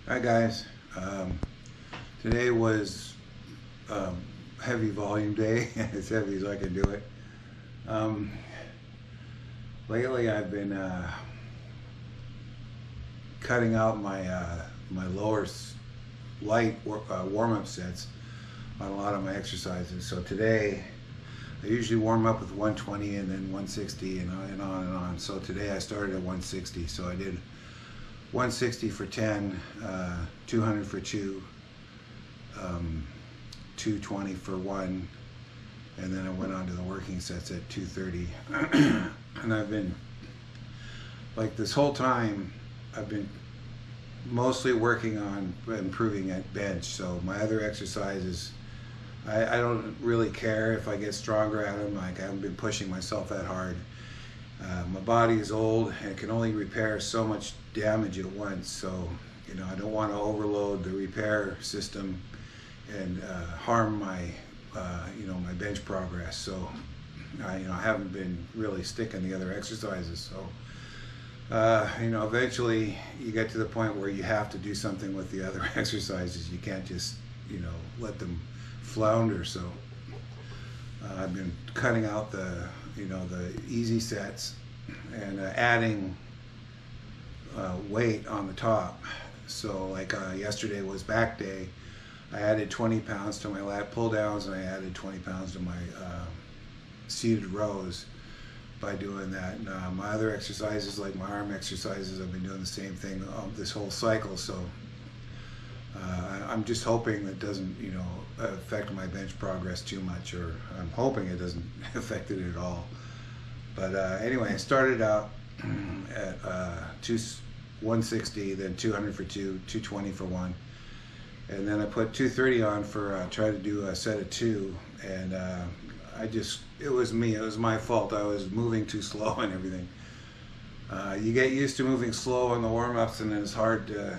Hi guys. Today was heavy volume day, as heavy as I can do it. Um, Lately, I've been cutting out my lower light warm up sets on a lot of my exercises. So today, I usually warm up with 120 and then 160 and on and on. So today I started at 160. So I did 160 for 10, 200 for 2, um, 220 for 1, and then I went on to the working sets at 230. And I've been, like, this whole time, I've been mostly working on improving at bench. So my other exercises, I don't really care if I get stronger at them. Like, I haven't been pushing myself that hard. My body is old and it can only repair so much damage at once. So, I don't want to overload the repair system and harm my bench progress. So, I haven't been really sticking the other exercises. So, eventually you get to the point where you have to do something with the other exercises. You can't just, let them flounder. So, I've been cutting out the easy sets and adding weight on the top. So, like, yesterday was back day. I added 20 pounds to my lat pull downs, and I added 20 pounds to my seated rows by doing that. And my other exercises, like my arm exercises, I've been doing the same thing this whole cycle. So I'm just hoping that doesn't, affect my bench progress too much, or I'm hoping it doesn't affect it at all. But anyway, I started out at 160, then 200 for 2, 220 for 1. And then I put 230 on for try to do a set of 2, and it was me. It was my fault. I was moving too slow and everything. You get used to moving slow on the warm-ups, and then it's hard to,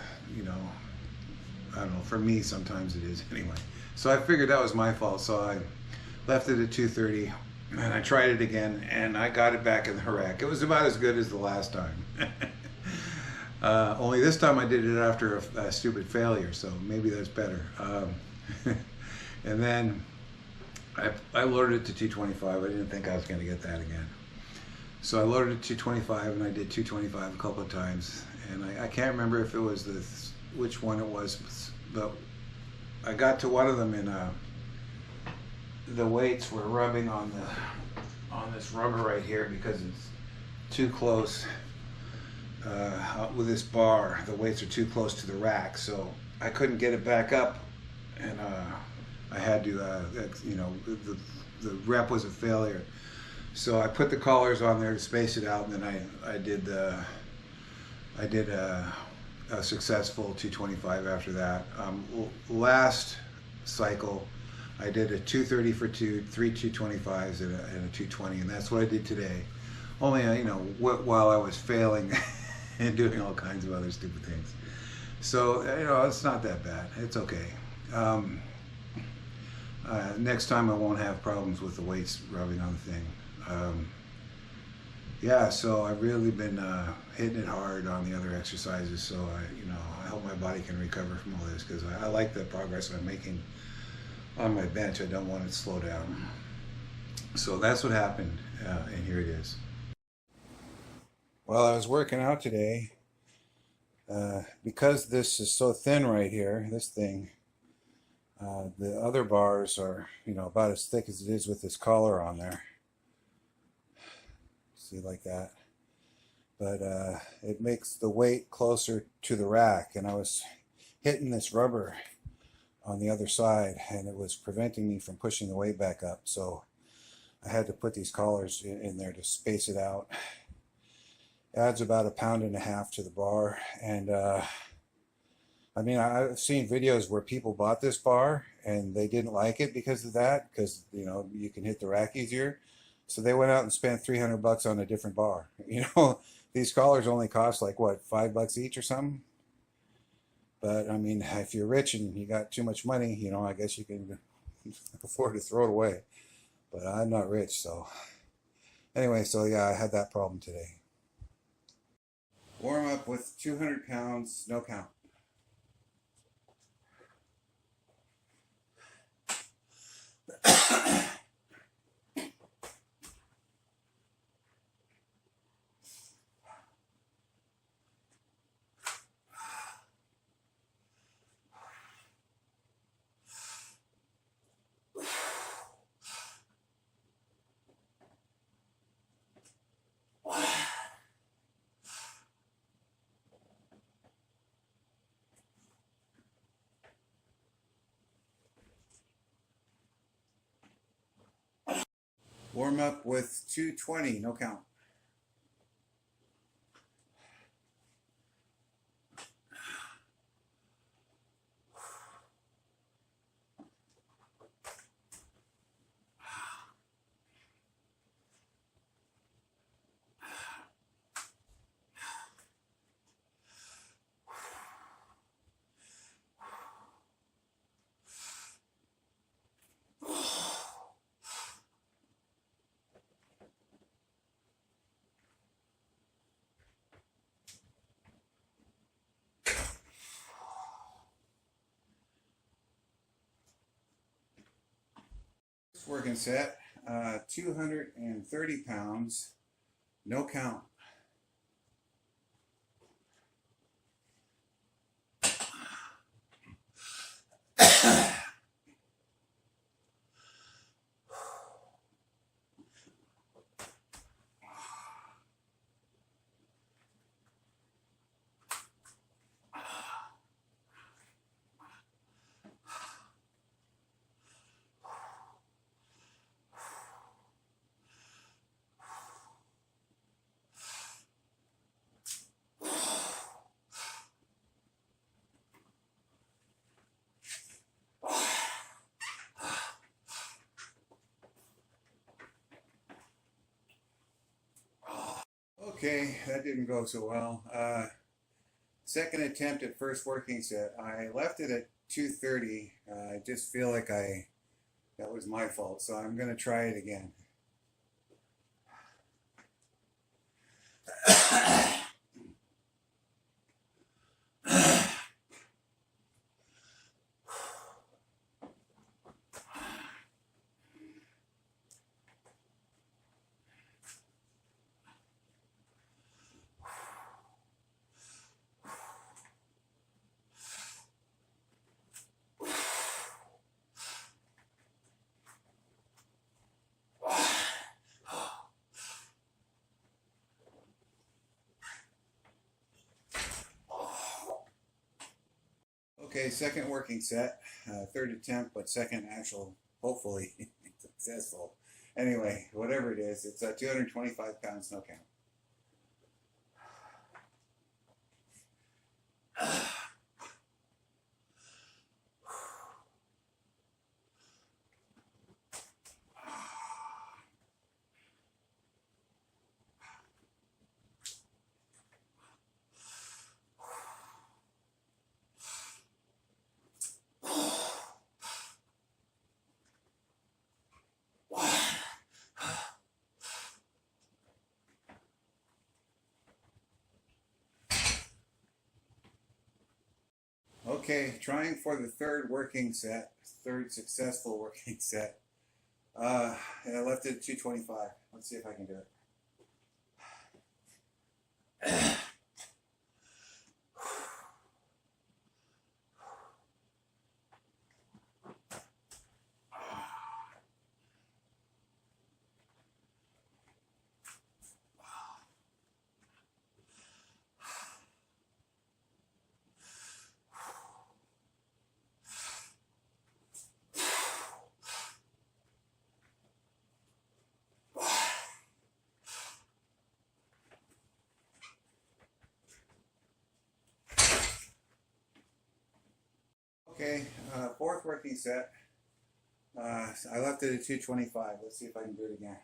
I don't know. For me, sometimes it is anyway. So I figured that was my fault. So I left it at 230, and I tried it again, and I got it back in the rack. It was about as good as the last time. Only this time I did it after a stupid failure, so maybe that's better. And then I loaded it to 225. I didn't think I was going to get that again. So I loaded it to 225, and I did 225 a couple of times. And I can't remember if it was which one it was, but I got to one of them, and the weights were rubbing on this rubber right here because it's too close. With this bar, the weights are too close to the rack, so I couldn't get it back up, and I had to, the rep was a failure. So I put the collars on there to space it out, and then I did a successful 225 after that. Last cycle, I did a 230 for 2, 3 225s and a 220, and that's what I did today. Only, while I was failing and doing all kinds of other stupid things. So, it's not that bad. It's okay. Next time I won't have problems with the weights rubbing on the thing. Yeah, so I've really been hitting it hard on the other exercises, so I hope my body can recover from all this, because I like the progress I'm making on my bench. I don't want it to slow down. So that's what happened, and here it is. Well, I was working out today. Because this is so thin right here, this thing, the other bars are, about as thick as it is with this collar on there. See, like that. But it makes the weight closer to the rack, and I was hitting this rubber on the other side, and it was preventing me from pushing the weight back up. So I had to put these collars in there to space it out. Adds about 1.5 pounds to the bar, and I've seen videos where people bought this bar and they didn't like it because of that, because you can hit the rack easier, so they went out and spent $300 on a different bar. These collars only cost like what, $5 each or something. But if you're rich and you got too much money, I guess you can afford to throw it away. But I'm not rich, so anyway, so yeah, I had that problem today. Warm up with 200 pounds, no count. Warm up with 220, no count. Working set, 230 pounds, no count. Okay, that didn't go so well. Second attempt at first working set. I left it at 230. I just feel like that was my fault, so I'm gonna try it again. Okay, second working set, third attempt, but second actual, hopefully successful. Anyway, whatever it is, it's 225 pounds, no count. Okay, trying for the third working set, third successful working set. And I left it at 225. Let's see if I can do it. Okay, fourth working set. I left it at 225. Let's see if I can do it again.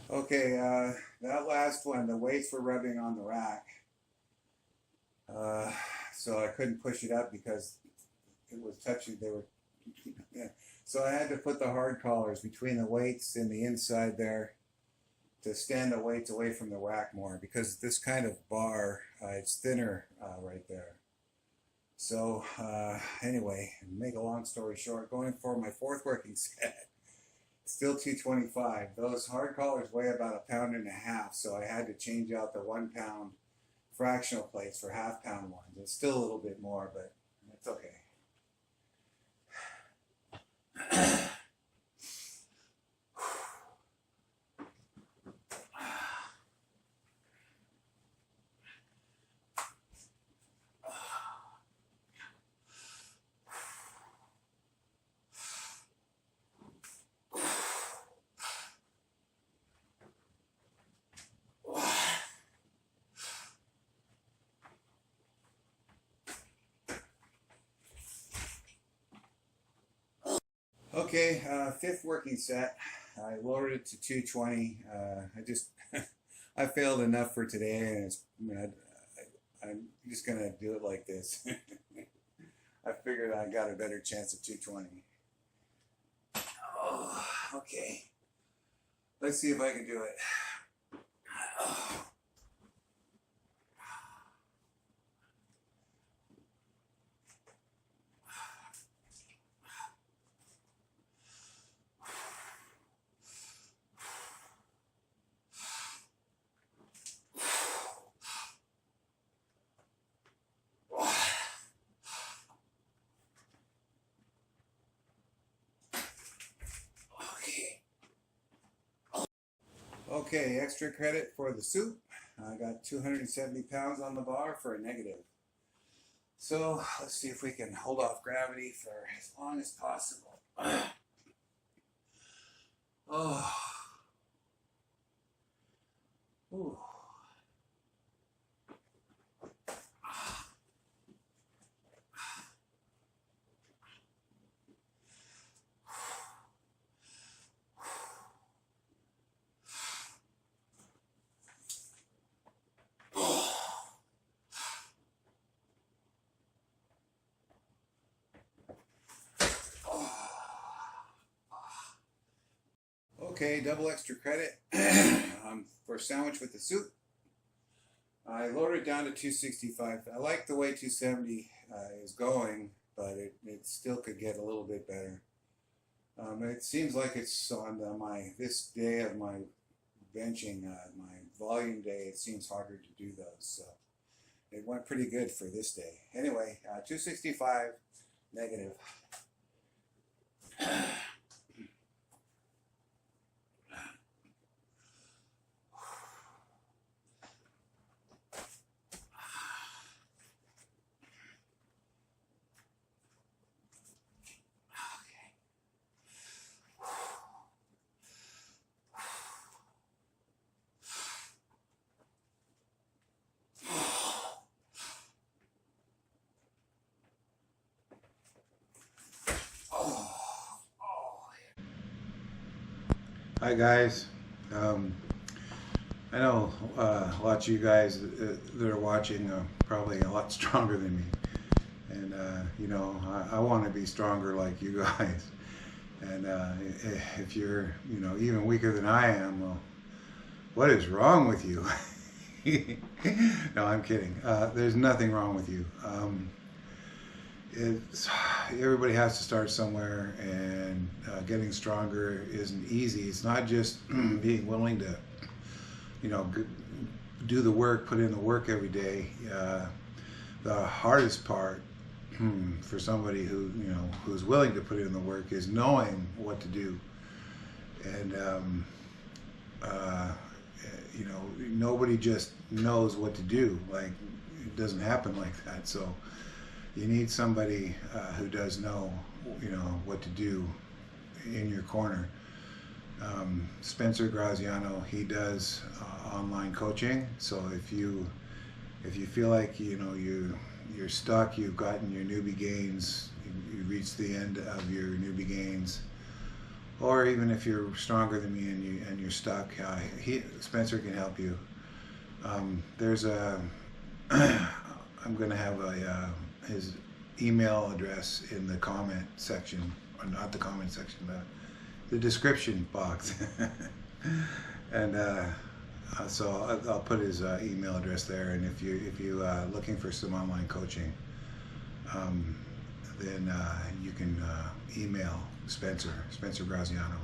Okay, that last one, the weights were rubbing on the rack. So I couldn't push it up because it was touching. They were, yeah. So I had to put the hard collars between the weights and the inside there to stand the weights away from the rack more because this kind of bar, it's thinner right there. So anyway, make a long story short, going for my fourth working set, still 225. Those hard collars weigh about 1.5 pounds, so I had to change out the 1 pound fractional plates for half-pound ones. It's still a little bit more, but it's okay. Okay, fifth working set. I lowered it to 220. I failed enough for today, and I'm just gonna do it like this. I figured I got a better chance at 220. Oh, okay. Let's see if I can do it. Oh. Okay, extra credit for the soup. I got 270 pounds on the bar for a negative. So let's see if we can hold off gravity for as long as possible. Oh. Ooh. Okay, double extra credit for a sandwich with the soup. I lowered it down to 265. I like the way 270 is going, but it still could get a little bit better. It seems like it's on this day of my benching, my volume day, it seems harder to do those. So it went pretty good for this day. Anyway, 265 negative. Hi guys. I know a lot of you guys that are watching are probably a lot stronger than me, and you know, I want to be stronger like you guys. And if you're, you know, even weaker than I am, well, what is wrong with you? No, I'm kidding. There's nothing wrong with you. Everybody has to start somewhere, and getting stronger isn't easy. It's not just being willing to, you know, do the work, put in the work every day. The hardest part for somebody who, you know, who's willing to put in the work is knowing what to do. And you know, nobody just knows what to do. Like, it doesn't happen like that. So you need somebody who does know, you know, what to do in your corner. Spencer Graziano, he does online coaching. So if you feel like, you know, you're stuck, you've gotten your newbie gains, you reached the end of your newbie gains, or even if you're stronger than me and you're stuck, Spencer can help you. There's a I'm going to have his email address in the comment section, or not the comment section, the description box. And so I'll put his email address there. And if you looking for some online coaching, then you can email Spencer Graziano